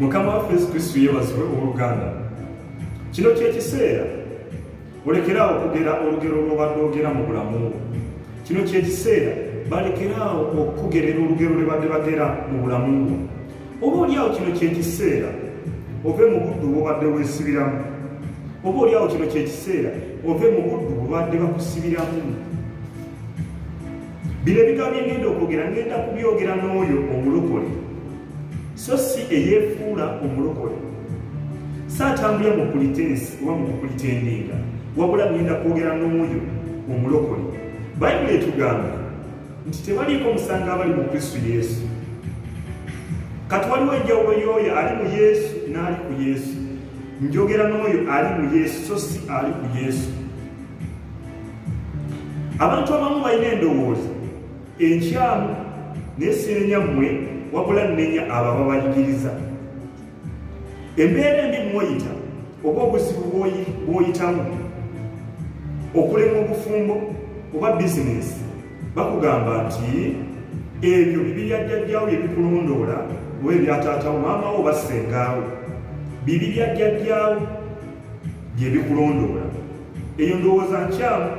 Mukama waffe Yesu Kristo yeebazibwe oluganda. Kino kyekiseera olekeraawo okugera olugero lw'obadde ogera mu bulamu. Kino kyekiseera balekeraawo okugerera olugero lwe badde bagera mu bulamu. Oba oliawo kino kyekiseera ove mu buddu bw'obadde weesibiramu. Oba oliawo kino kyekiseera ove mu buddu bw'obadde bakusibiramu. Bino ebigambo bye ngenda okwogera ngenda kubyogera n'oyo omulokole, so si eyeefuula omulokole. Saatambulira mu kulitensi oba mu kulitendinga, wabula ngenda kwogera n'oyo omulokole. Bayibuli etugamba nti tebaliiko musango abali mu Kristo Yesu. Kati waliwo enjawulo y'oyo ali mu Yesu n'ali ku Yesu. Njogera n'oyo ali mu Yesu so si ali ku Yesu. Abantu abamu balina endowooza enkyamu n'esseenya mmwe wabula nnenya abo ababayigiriza. Embeera embi mw'oyita oba obuzibu bw'oyitamu, okulema obufumbo oba bizinesi, bakugamba nti ebyo bibiri bya jjajjaawo bye bikulondoola oba ebya taatawo maamawo oba ssengaawo, bibiri bya jjajjaawo bye bikulondoola. Eyo ndowooza nkyamu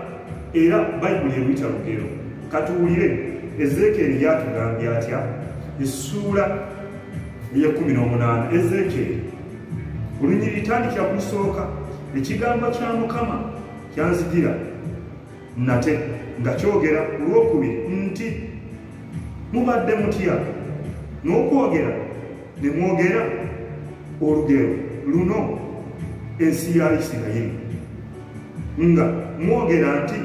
era Bayibuli eruyita Lugero. Katuwulire Ezeekeri yatugambye atya, essuula ey'18. Ezeekeri olunyiriri tandikira ku lusooka, ekigambo kya Mukama kyanzigira nate nga kyogera olwokubiri nti mubadde mutya n'okwogera ne mwogera olugero luno ensi ya Isirayiri, nga mwogera nti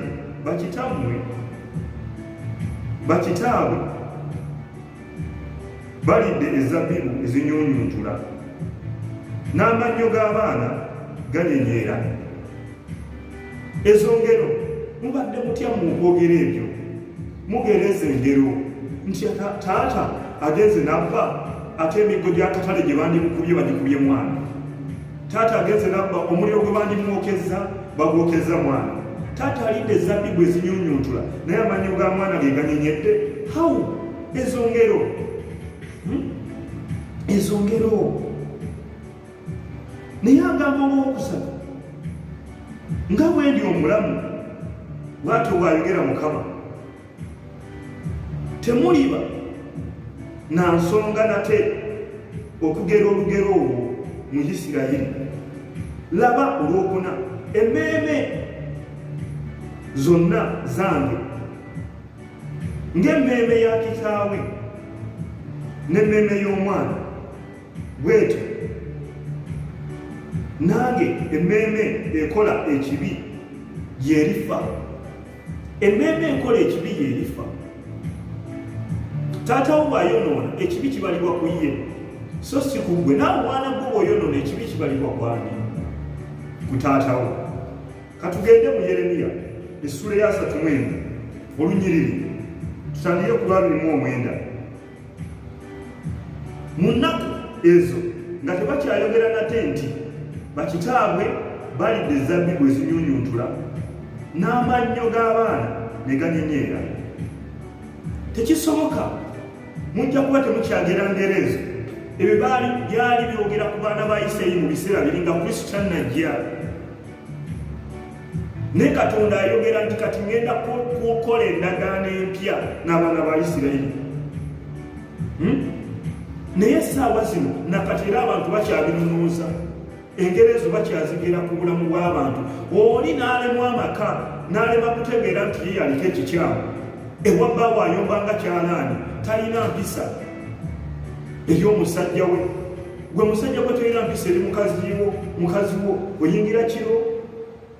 bakitaabwe balidde ezabbibu ezinyuunyuntula, n'amannyo g'abaana ganyenyeera. Ezo ngero mubadde mutya mu kwogera ebyo? Mugeereza engero nti taata agenze n'abba, ate emiggo gy'akatale gye bandimukubye bagikubye mwana. Taata agenze n'abba, omuliro gwe bandimwokezza bagwokeza mwana. Taata alidde ezabbibu ezinyuunyuntula naye amannyo ga mwana ge ganyenyedde. Hawu ezo ngero, ezo ngero. Naye agamba olw'okusatu, nga bwe ndi omulamu bw'atyo bw'ayogera Mukama, temuliba na nsonga nate okugera olugero olwo mu Isirayiri. Laba olwokuna, emmeeme zonna zange ng'emmeeme ya kitaawe n'emmeeme y'omwana bw'etyo nange emmeeme ekola ekibi y'erifa. Emmeeme ekola ekibi y'erifa. Taatawo bw'ayonoona ekibi kibalibwa ku ye so si ku ggwe. Naawe mwana gwo bw'oyonoona ekibi kibalibwa ku ani? Ku taatawo. Katugende mu Yeremiya essuula ya 31 olunyiriri tutandike ku 29. Mu nnaku ezo nga tebakyayogera nate nti bakitaabwe balidde ezabbibu ezinyuunyuntula n'amannyo g'abaana ne ganyenyeera. Tekisoboka, mujja kuba temukyagera ngero ezo. Ebyo byali byogera ku baana ba Isirayiri mu biseera biri nga Kristo tannajja. Ne Katonda ayogera nti kati ngenda kukola endagaano empya n'abaana ba Isirayiri. Naye essaawa zino nakati era abantu bakyabinunuuza, engero ezo bakyazigera ku bulamu bw'abantu. Oli n'alemwa amaka n'alema kutegeera nti ye yaliko ekikyamu. Ewabbaawo ayombanga kyalaani, talina mpisa eri omusajja we. Gwe musajja gwe talina mpisa eri mukazi wo, oyingira kiro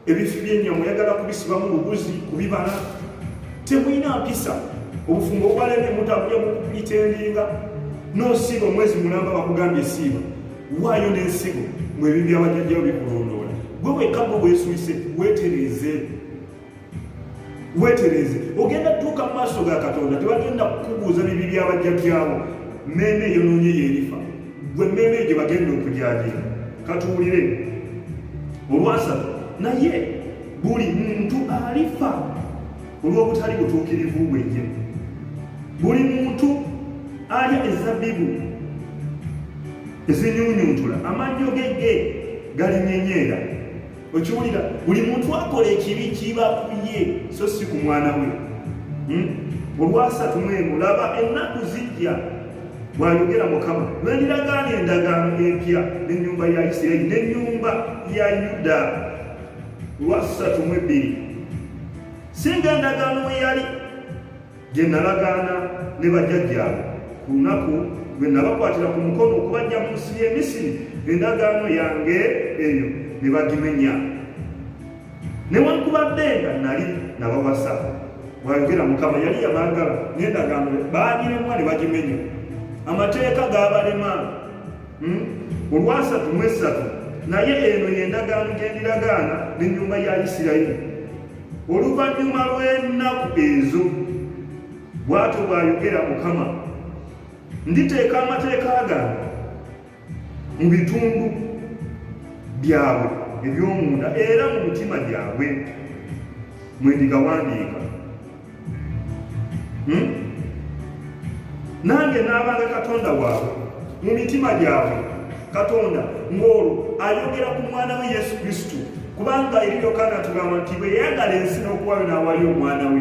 ebifi by'ennyama oyagala kubisibamu lubuzi kubibala, temulina mpisa. Obufumbo bwaleme mutambulira mu kulitendinga, n'osiiba omwezi mulamba bakugambye siiba, waayo n'ensigo mwebyo byabajjajjawo bikulondoola. Gwe wekka gwe bwesuise weetereze. Ogenda tuuka mu maaso ga Katonda, tebagenda kukubuuza bibi byabajjajjawo. Mmeeme eyonoonye y'erifa, gwe mmeeme egyo bagenda okujaagira. Katuwulire olwasatu, naye buli muntu alifa olw'obutali butuukirivu bwe ye. Buli muntu alya ezabbibu ezinyunyuntula amannyo ge galinyenyeera. Okiwulira, buli muntu akola ekibi kiba ku ye so si ku mwana we. Olwasatu mwemu laba ennaku zijja bw'ayogera Mukama lwe ndiragaana endagaano empya n'ennyumba ya Isirayiri n'ennyumba ya Yuda. Olwasatu mu ebbiri singa endagaano we yali gye nalagaana ne bajjajjaabwe ku lunaku lwe nabakwatira ku mukono okubajja mu nsi y'e Misiri, endagaano yange eyo ne bagimenya. Newankubadde nga nali nabawasa, bw'ayogera Mukama, yali yabaagala n'endagaano baagiremwa ne bagimenya. Amateeka gaabalema. Olwasatu mu esatu naye eno y'endagaano gye ndiragaana n'ennyumba ya Isirayiri oluvannyuma lw'ennaku ezo, bw'atyo bw'ayogera Mukama, nditeeka amateeka gange mu bitundu byabwe eby'omunda era mu mitima gyabwe mwe ndigawandiika. Nange n'abanga Katonda waabwe mu mitima gyabwe. Katonda ng'olwo ayogera ku mwana we Yesu Kristo, kubanga eri Yokaana tugamba nti bwe yayagala ensi n'okuwayo n'awali omwana we.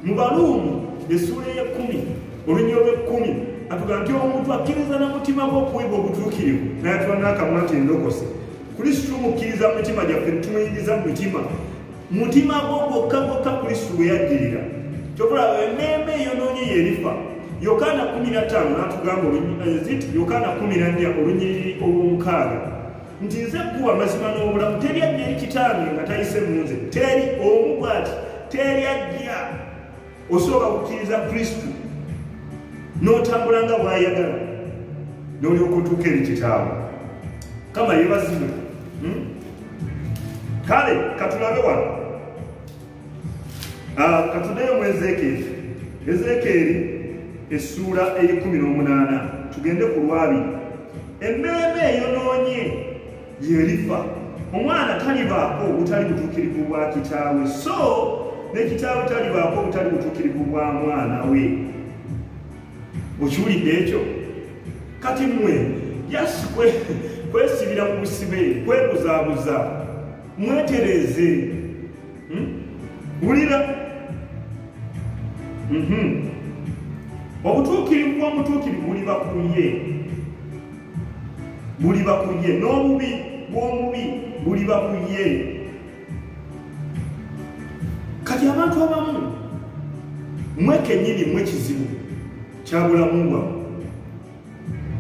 Mu Baluumu essuula ey'ekkumi olunyiriro lw'ekkumi atugamba nti omuntu akkiriza n'omutima gwe okuwibwa obutuukirivu n'ayatula n'akamwa nti ndokose. Kristo tumukkiriza mu mitima gyaffe, tumuyingiza mu mitima. Mutima gwo gwokka Kristo gwe yajjirira. Kyokula emmeeme eyonoonye y'erifa. Yokaana 15 n'atugamba Yokaana 14 olunyiriri olw'omukaaga nti nze kuwa amazima n'obulamu, teri ajja eri kitange nga tayise mu nze, teri omu bw'ati, teri ajja. Osooka kukkiriza Kristo n'otambula nga bw'ayagala n'olyoka otuuka eri kitaawe. Kama yeebazibwe. Kale katulabe wano, katuddeyo mu Ezeekeri essuula ey'e18 tugende ku lwabiri. Emmeeme eyonoonye y'erifa, omwana talibaako obutali butuukirivu bwa kitaawe, so ne kitaawe talibaako obutali butuukirivu bwa mwana we. Okiwulidde ekyo? Kati mmwe yasi kwesibira mu busibe, kwebuzaabuza, mwetereze. Wulira? Obutuukirivu bw'omutuukirivu buliba ku ye, n'obubi bw'omubi buliba ku ye. Kati abantu abamu mwe kennyini mwe kizibu kyabulamu bwammwe.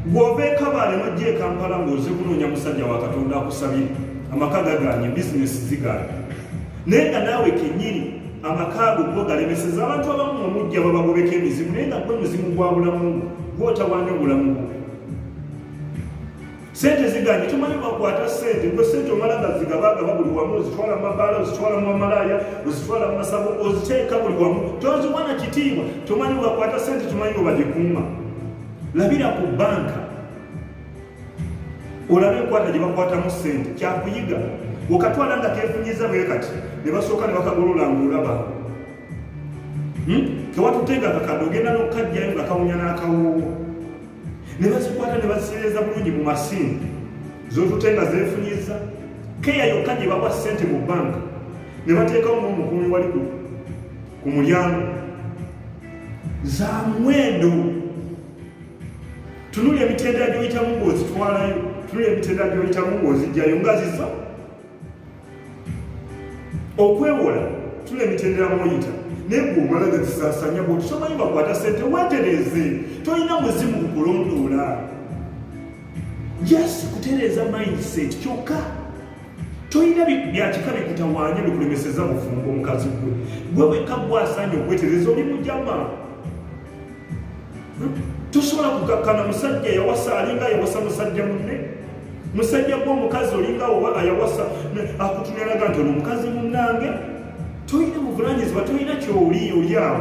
Bw'ova e Kabale n'ojja e Kampala ng'oze kunoonya musajja wa Katonda akusabire, amaka gagaanye, bizinesi zigaanye, naye nga naawe kennyini amaka go galemeseza abantu abamu omujja babagobeka emizimu, naye nga gwe muzimu gwa bulamu gw'otawaanya obulamu bwo. Sente ziganye, tomanyi bakwata sente, gwe sente omala nga zigabagaba buli wamu, ozitwala mu mabaala, ozitwala mu amalaaya, ozitwala mu masabo, oziteeka buli wamu, toziwana kitiibwa. Tomanyi bakwata sente, tomanyi bagikuuma. Labira ku banka olabe enkwata gye bakwatamu sente, kyakuyiga. Okatwala nga keefunyiza bwe kati ne basooka ne bakagolola ng'olaba. Tewatutenga kakadde ogenda n'okajjayo nga kawunya n'akawoowo. Ne bazikwata ne baziseereza bulungi mu masimu z'otutenga zeefunyiza. Keya yokka gye bawa ssente mu banka ne bateekawo n'omukuumi wali ku mulyango. Za muwendo. Tunula emitendera gy'oyitamu ng'ozitwalayo, tunula emitendera gy'oyitamu ng'ozijjayo nga zizo. Okwewola tula emitendera mw'oyita naye bw'omala gazisaasanya bw'oti tomanyi bakwata ssente, weetereze. Tolina muzimu gukulondoola, just kutereeza mindset kyokka. Tolina byakika bikutawaanya bikulemeseza bufumbo omukazi gwe. Gwe wekka gw'asaanye okwetereza, oli mujama. Tosobola kukakkana musajja yawasa alinga yawasa musajja munne. Musajja gw'omukazi olinga oba ayawasa akutuniraga nti ono omukazi munnange. Tolina buvunanyizibwa, tolina ky'oli awo.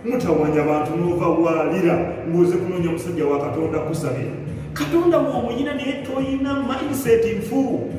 Mutawanya abantu n'ova waalira ng'oze kunoonya musajja wa Katonda kusabira. Katonda w'omuyina naye tolina mindset nfu.